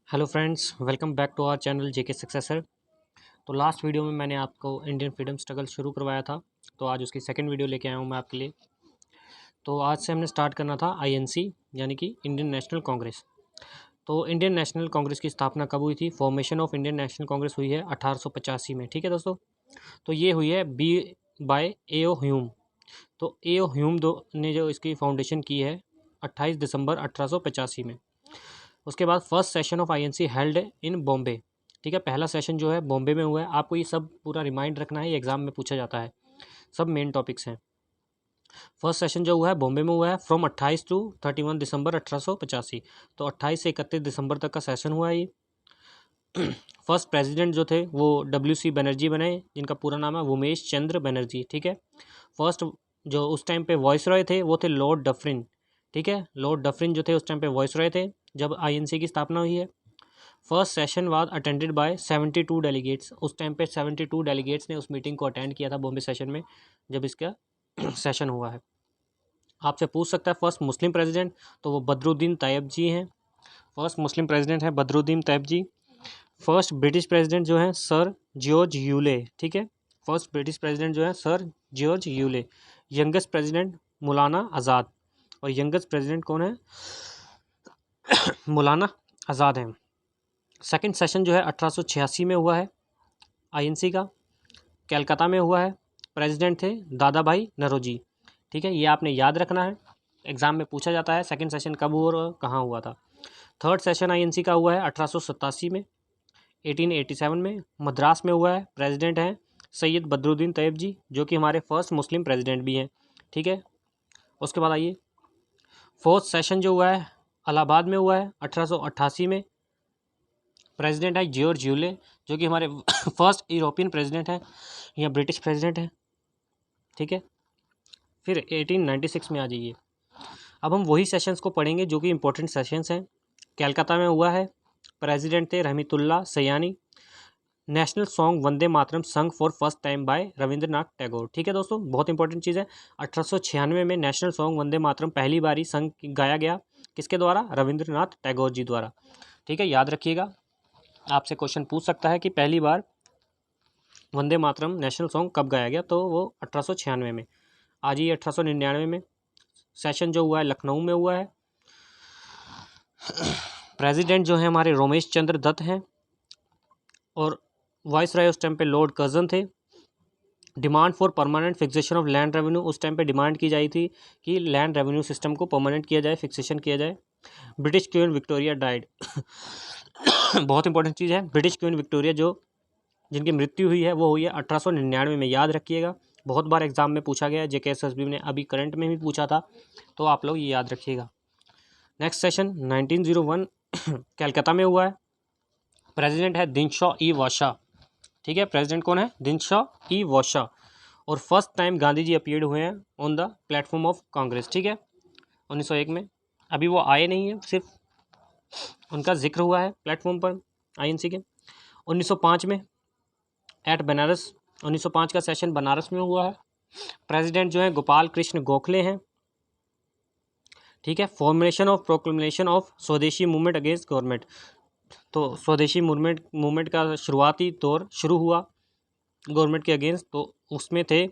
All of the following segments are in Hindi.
Hello friends, welcome back to our channel JK successor. तो लास्ट वीडियो में मैंने आपको इंडियन फ्रीडम स्ट्रगल शुरू करवाया था, तो आज उसकी सेकंड वीडियो लेके आया हूँ मैं आपके लिए। तो आज से हमने स्टार्ट करना था आईएनसी यानी कि इंडियन नेशनल कांग्रेस। तो इंडियन नेशनल कांग्रेस की स्थापना कब हुई थी? Formation of Indian National Congress हुई है 1885 में। ठीक है दोस्तों, तो ये हुई है बी बाय ए.ओ. ह्यूम। तो ए.ओ. ह्यूम दो ने जो इसकी फाउंडेशन की है 28 दिसंबर 1885 में। उसके बाद first session of INC held in Bombay. ठीक है, पहला सेशन जो है बॉम्बे में हुआ है। आपको ये सब पूरा रिमाइंड रखना है, ये एग्जाम में पूछा जाता है, सब मेन टॉपिक्स हैं। फर्स्ट सेशन जो हुआ है बॉम्बे में हुआ है फ्रॉम 28 टू 31 दिसंबर 1885। तो 28 से 31 दिसंबर तक का सेशन हुआ है ये। फर्स्ट प्रेसिडेंट जो थे वो WC बनर्जी बने, जिनका पूरा नाम है उमेश चंद्र बनर्जी। ठीक है, फर्स्ट जो उस टाइम पे वॉइस रॉय थे वो थे लॉर्ड डफरिन। ठीक है, लॉर्ड डफरिन जो थे उस टाइम पे वॉइस रॉय थे जब आईएनसी की स्थापना हुई है। First session was attended by 72 delegates. उस टाइम पे 72 डेलीगेट्स ने उस मीटिंग को अटेंड किया था बॉम्बे सेशन में जब इसका सेशन हुआ है। आपसे पूछ सकता है फर्स्ट मुस्लिम प्रेसिडेंट, तो वो बदरुद्दीन तैयब जी हैं। फर्स्ट मुस्लिम प्रेसिडेंट है बदरुद्दीन तैयब जी। फर्स्ट ब्रिटिश प्रेसिडेंट जो है सर जॉर्ज यूले। ठीक है, फर्स्ट ब्रिटिश प्रेसिडेंट जो है sir George Yule. Youngest president मौलाना आज़ाद, और यंगेस्ट प्रेसिडेंट कौन है? मौलाना आज़ाद हैं। सेकंड सेशन जो है 1886 में हुआ है आईएनसी का, कलकत्ता में हुआ है। प्रेसिडेंट थे दादा भाई नौरोजी। ठीक है, ये आपने याद रखना है, एग्जाम में पूछा जाता है सेकंड सेशन कब हुआ और कहाँ हुआ था। थर्ड सेशन आईएनसी का हुआ है 1887 में, 1887 में मद्रास में हुआ है। प्रेसिडेंट हैं सैयद बदरुद्दीन तैयब जी, जो कि हमारे फर्स्ट मुस्लिम प्रेसिडेंट भी हैं। ठीक है, उसके बाद आइए फोर्थ सेशन जो हुआ है इलाहाबाद में हुआ है 1888 में। प्रेसिडेंट है जॉर्ज यूले, जो कि हमारे फर्स्ट यूरोपियन प्रेसिडेंट हैं या ब्रिटिश प्रेसिडेंट हैं। ठीक है, फिर 1896 में आ जाइए। अब हम वही सेशंस को पढ़ेंगे जो कि इंपॉर्टेंट सेशंस हैं। कलकत्ता में हुआ है, प्रेसिडेंट थे रहमतुल्लाह सयानी। National song Vande Mataram sung for first time by Rabindranath Tagore. ठीक है दोस्तों, बहुत इंपॉर्टेंट चीज़ है। 1896 में नेशनल सॉन्ग वंदे मातरम पहली बारी संग गाया गया, किसके द्वारा? रविंद्रनाथ टैगोर जी द्वारा। ठीक है, याद रखिएगा, आपसे क्वेश्चन पूछ सकता है कि पहली बार वंदे मातरम नेशनल सॉन्ग कब गाया गया, तो वो 1896 में। आज ही 1899 में सेशन जो हुआ है लखनऊ में हुआ है। प्रेसिडेंट जो है हमारे रोमेश चंद्र दत्त हैं, और वाइस राय उस टाइम पे लॉर्ड कर्जन थे। Demand for permanent fixation of land revenue, उस टाइम पे डिमांड की जाई थी कि लैंड रेवेन्यू सिस्टम को परमानेंट किया जाए, फिक्सेशन किया जाए। ब्रिटिश क्वीन विक्टोरिया डाइड बहुत इंपॉर्टेंट चीज़ है, ब्रिटिश क्वीन विक्टोरिया जो जिनकी मृत्यु हुई है वो हुई है 1899 में। याद रखिएगा, बहुत बार एग्जाम में पूछा गया है, JKSSB ने अभी करंट में भी पूछा था, तो आप लोग ये याद रखिएगा। नेक्स्ट सेशन 1901 कलकत्ता में हुआ है। प्रेसिडेंट है दिनशॉ ई वाशा। ठीक है, प्रेसिडेंट कौन है? दिनशॉ ई वाशा। और first time Gandhi ji appeared हुए हैं on the platform of Congress. ठीक है, 1901 में। अभी वो आए नहीं है, सिर्फ उनका जिक्र हुआ है प्लेटफॉर्म पर आईएनसी के। 1905 में एट बनारस, 1905 का सेशन बनारस में हुआ है। प्रेसिडेंट जो है गोपाल कृष्ण गोखले हैं। ठीक है, फॉर्मेशन ऑफ प्रोक्लेमेशन ऑफ स्वदेशी मूवमेंट अगेंस्ट गवर्नमेंट, तो स्वदेशी मूवमेंट का शुरुआती दौर शुरू हुआ गवर्नमेंट के अगेंस्ट, तो उसमें थे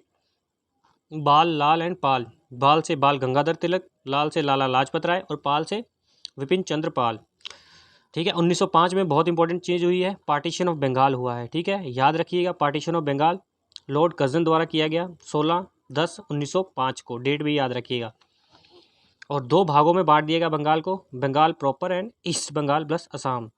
बाल, लाल एंड पाल। बाल से बाल गंगाधर तिलक, लाल से लाला लाजपत राय, और पाल से विपिन चंद्र पाल। ठीक है, 1905 में बहुत इंपॉर्टेंट चीज़ हुई है, पार्टीशन ऑफ बंगाल हुआ है। ठीक है, याद रखिएगा, partition of Bengal Lord Curzon द्वारा किया गया 16/10/1905 को, डेट भी याद रखिएगा। और दो भागों में बांट दिया गया बंगाल को, Bengal proper and East Bengal plus Assam.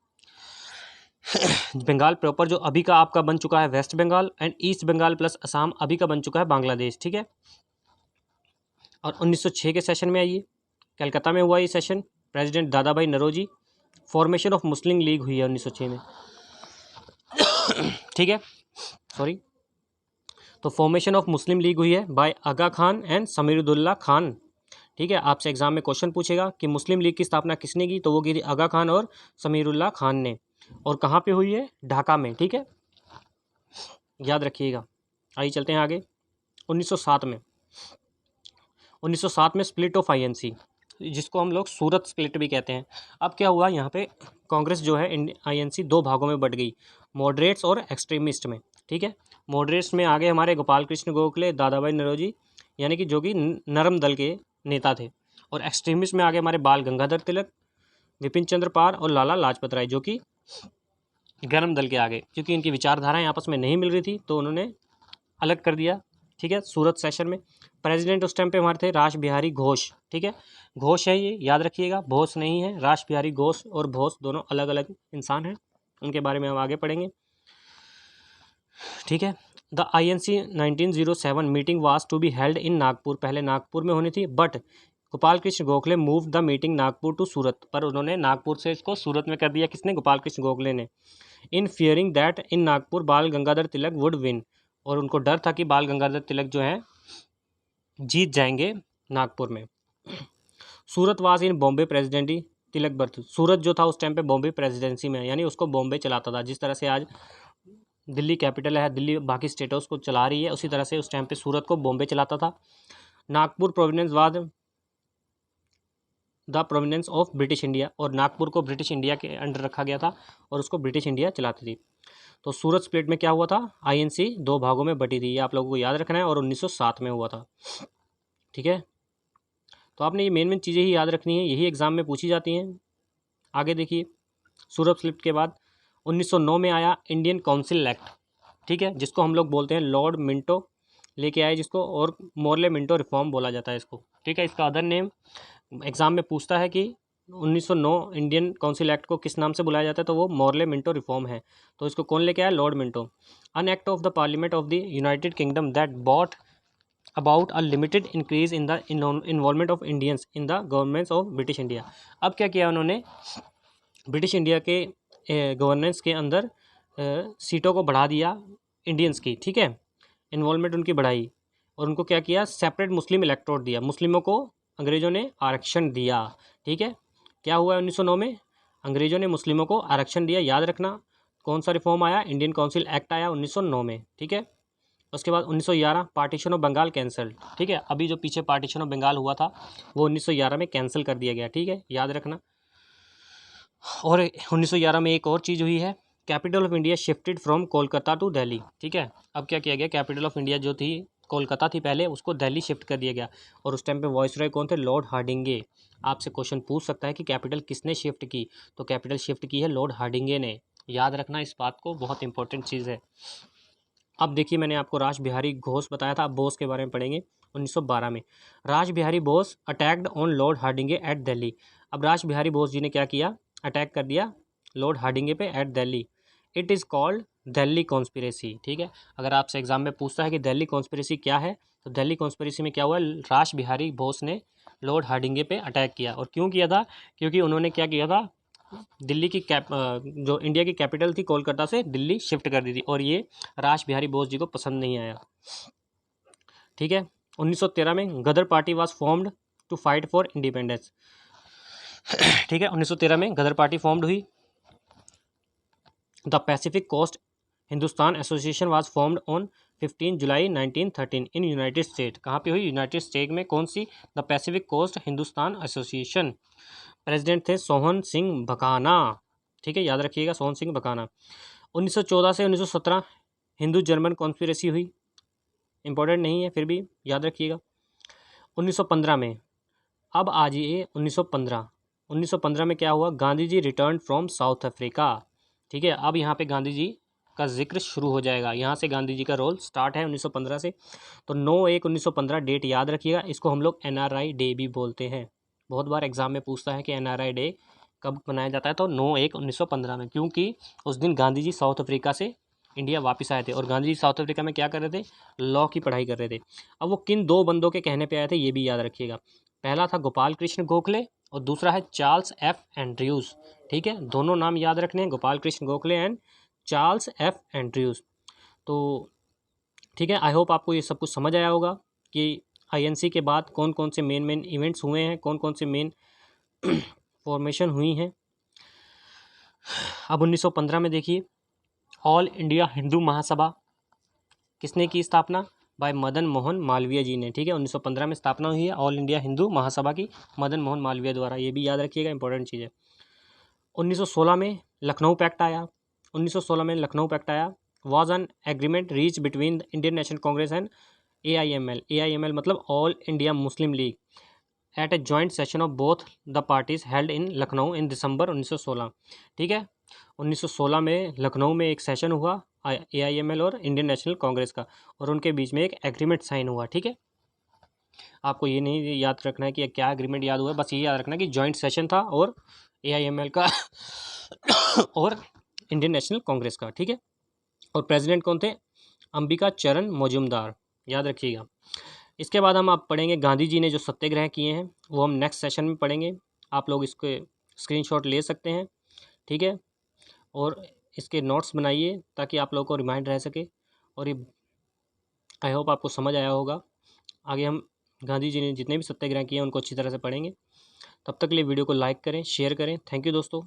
Bengal proper जो अभी का आपका बन चुका है West Bengal, and East Bengal plus Assam अभी का बन चुका है बांग्लादेश। ठीक है, और 1906 के सेशन में आइए, कलकत्ता में हुआ ये session, president Dadabhai Naoroji. Formation of Muslim League हुई है 1906 में। ठीक है, सॉरी, तो फॉर्मेशन ऑफ मुस्लिम लीग हुई है बाय आगा खान एंड समीरुद्दौला खान। ठीक है, आपसे एग्जाम में क्वेश्चन पूछेगा कि मुस्लिम लीग की स्थापना किसने की, तो वो की थी आगा खान और समीरुल्लाह खान ने। और कहाँ पे हुई है? ढाका में। ठीक है, याद रखिएगा। आइए चलते हैं आगे। 1907 में 1907 में स्प्लिट ऑफ आईएनसी। जिसको हम लोग सूरत स्प्लिट भी कहते हैं। अब क्या हुआ यहाँ पे, कांग्रेस जो है INC दो भागों में बट गई, मॉडरेट्स और एक्सट्रीमिस्ट में। ठीक है, मॉडरेट्स में आगे हमारे गोपाल कृष्ण गोखले, दादा भाई नौरोजी, यानी कि जो कि नरम दल के नेता थे, और एक्सट्रीमिस्ट में आगे हमारे बाल गंगाधर तिलक, विपिन चंद्र पाल और लाला लाजपत राय, जो कि गर्म दल के आगे, क्योंकि इनकी विचारधाराएं आपस में नहीं मिल रही थी तो उन्होंने अलग कर दिया। ठीक है, सूरत सेशन में प्रेसिडेंट उस टाइम पे हमारे थे रास बिहारी घोष। ठीक है, घोष है, ये याद रखिएगा, बोस नहीं है। रास बिहारी घोष और बोस दोनों अलग अलग इंसान हैं, उनके बारे में हम आगे पढ़ेंगे। ठीक है, the INC 1907 meeting was to be held in Nagpur, पहले नागपुर में होनी थी, but Gopal Krishna Gokhale move the meeting Nagpur to Surat, पर उन्होंने नागपुर से इसको सूरत में कर दिया। किसने? गोपाल कृष्ण गोखले ने। इन फियरिंग दैट इन नागपुर बाल गंगाधर तिलक वुड विन, और उनको डर था कि बाल गंगाधर तिलक जो है जीत जाएंगे नागपुर में। Surat was in Bombay presidency Tilak birth, Surat जो था उस टाइम पे बॉम्बे प्रेसिडेंसी में, यानी उसको बॉम्बे चलाता था। जिस तरह से आज दिल्ली कैपिटल है, दिल्ली बाकी स्टेटों को चला रही है, उसी तरह से उस टाइम पे सूरत को बॉम्बे चलाता था। Nagpur provenance was the provenance of British India, और नागपुर को ब्रिटिश इंडिया के अंडर रखा गया था और उसको ब्रिटिश इंडिया चलाती थी। तो सूरत स्प्लिट में क्या हुआ था? INC दो भागों में बटी थी, ये आप लोगों को याद रखना है, और 1907 में हुआ था। ठीक है, तो आपने ये मेन चीज़ें ही याद रखनी है, यही एग्जाम में पूछी जाती हैं। आगे देखिए, सूरत स्प्लिट के बाद 1909 में आया इंडियन काउंसिल एक्ट। ठीक है, जिसको हम लोग बोलते हैं लॉर्ड मिंटो लेके आए, जिसको और मोरले मिंटो रिफॉर्म बोला जाता है इसको। ठीक है, इसका अदर नेम एग्जाम में पूछता है कि 1909 इंडियन काउंसिल एक्ट को किस नाम से बुलाया जाता है, तो वो मोरले मिंटो रिफॉर्म है। तो इसको कौन लेके आया? Lord Minto. An act of the parliament of the United Kingdom that bought about a limited increase in the involvement of Indians in the governments of British India. अब क्या किया उन्होंने? ब्रिटिश इंडिया के गवर्नेंस के अंदर सीटों को बढ़ा दिया इंडियंस की। ठीक है, इन्वॉल्वमेंट उनकी बढ़ाई, और उनको क्या किया? सेपरेट मुस्लिम इलेक्टोरेट दिया, मुस्लिमों को अंग्रेज़ों ने आरक्षण दिया। ठीक है, क्या हुआ 1909 में? अंग्रेज़ों ने मुस्लिमों को आरक्षण दिया। याद रखना, कौन सा रिफॉर्म आया? इंडियन काउंसिल एक्ट आया 1909 में। ठीक है, उसके बाद 1911 पार्टीशन ऑफ बंगाल कैंसल। ठीक है, अभी जो पीछे पार्टीशन ऑफ बंगाल हुआ था वो 1911 में कैंसिल कर दिया गया। ठीक है, याद रखना। और 1911 में एक और चीज़ हुई है, capital of India shifted from Kolkata to Delhi. ठीक है, अब क्या किया गया? कैपिटल ऑफ इंडिया जो थी कोलकाता थी पहले, उसको दिल्ली शिफ्ट कर दिया गया, और उस टाइम पे वॉइसरॉय कौन थे? लॉर्ड हार्डिंगे। आपसे क्वेश्चन पूछ सकता है कि कैपिटल किसने शिफ्ट की, तो कैपिटल शिफ्ट की है लॉर्ड हार्डिंगे ने। याद रखना इस बात को, बहुत इंपॉर्टेंट चीज़ है। अब देखिए, मैंने आपको रास बिहारी घोष बताया था, अब बोस के बारे में पढ़ेंगे। 1912 में Ras Bihari Bose attacked on lord Hardinge at Delhi. अब रास बिहारी बोस जी ने क्या किया? अटैक कर दिया लॉर्ड हार्डिंगे पे at Delhi. It is called Delhi conspiracy. ठीक है, अगर आपसे एग्जाम में पूछता है कि दिल्ली कॉन्स्पिरेसी क्या है, तो दिल्ली कॉन्स्पिरेसी में क्या हुआ? रास बिहारी बोस ने लॉर्ड हार्डिंगे पे अटैक किया। और क्यों किया था? क्योंकि उन्होंने क्या किया था? दिल्ली की जो इंडिया की कैपिटल थी कोलकाता से दिल्ली शिफ्ट कर दी थी, और ये रास बिहारी बोस जी को पसंद नहीं आया। ठीक है, 1913 में Ghadar party was formed to fight for independence. ठीक है, 1913 में गदर पार्टी फॉर्म्ड हुई। The Pacific coast Hindustan association was formed on 15 July 1913 in United State. कहाँ पे हुई? यूनाइटेड स्टेट में। कौन सी? The Pacific coast Hindustan association. President थे सोहन सिंह भकाना। ठीक है, याद रखिएगा, सोहन सिंह भकाना। 1914 से 1917 हिंदू जर्मन कॉन्स्पिरेसी हुई, इंपॉर्टेंट नहीं है फिर भी याद रखिएगा। 1915 में, अब आ जाइए 1915 में क्या हुआ? Gandhi ji return from south Africa. ठीक है, अब यहाँ पे गांधी जी का जिक्र शुरू हो जाएगा, यहाँ से गांधी जी का रोल स्टार्ट है 1915 से। तो 9/1/1915 डेट याद रखिएगा, इसको हम लोग NRI डे भी बोलते हैं। बहुत बार एग्जाम में पूछता है कि NRI डे कब मनाया जाता है, तो 9/1/1915 में, क्योंकि उस दिन गांधी जी साउथ अफ्रीका से इंडिया वापस आए थे, और गांधी जी साउथ अफ्रीका में क्या कर रहे थे? लॉ की पढ़ाई कर रहे थे। अब वो किन दो बंदों के कहने पे आए थे, ये भी याद रखिएगा। पहला था गोपाल कृष्ण गोखले, और दूसरा है चार्ल्स F एंड्रयूज़। ठीक है, दोनों नाम याद रखने हैं, Gopal Krishna Gokhale and Charles F Andrews. तो ठीक है, आई होप आपको ये सब कुछ समझ आया होगा कि INC के बाद कौन कौन से मेन इवेंट्स हुए हैं, कौन कौन से मेन फॉर्मेशन हुई हैं। अब 1915 में देखिए, ऑल इंडिया हिंदू महासभा किसने की स्थापना? बाय मदन मोहन मालवीय जी ने, ठीक है। 1915 में स्थापना हुई है ऑल इंडिया हिंदू महासभा की, मदन मोहन मालवीय द्वारा, ये भी याद रखिएगा, इंपॉर्टेंट चीज़ है। 1916 में लखनऊ पैक्ट आया। 1916 में लखनऊ पैक्ट आया। Was an agreement reach between Indian National Congress and AIML। AIML मतलब all India Muslim League at a joint session of both the parties held in Lucknow in December 1916, ठीक है। 1916 में लखनऊ में एक सेशन हुआ AIML और इंडियन नेशनल कांग्रेस का, और उनके बीच में एक एग्रीमेंट साइन हुआ, ठीक है। आपको ये नहीं याद रखना है कि क्या एग्रीमेंट याद हुआ है, बस ये याद रखना है कि जॉइंट सेशन था और AIML का और इंडियन नेशनल कांग्रेस का, ठीक है। और प्रेसिडेंट कौन थे? अंबिका चरण मजूमदार, याद रखिएगा। इसके बाद हम आप पढ़ेंगे गांधी जी ने जो सत्याग्रह किए हैं, वो हम नेक्स्ट सेशन में पढ़ेंगे। आप लोग इसके स्क्रीनशॉट ले सकते हैं, ठीक है। और इसके नोट्स बनाइए ताकि आप लोगों को रिमाइंड रह सके, और ये आई होप आपको समझ आया होगा। आगे हम गांधी जी ने जितने भी सत्याग्रह किए हैं उनको अच्छी तरह से पढ़ेंगे। तब तक के लिए वीडियो को लाइक करें, शेयर करें। थैंक यू दोस्तों।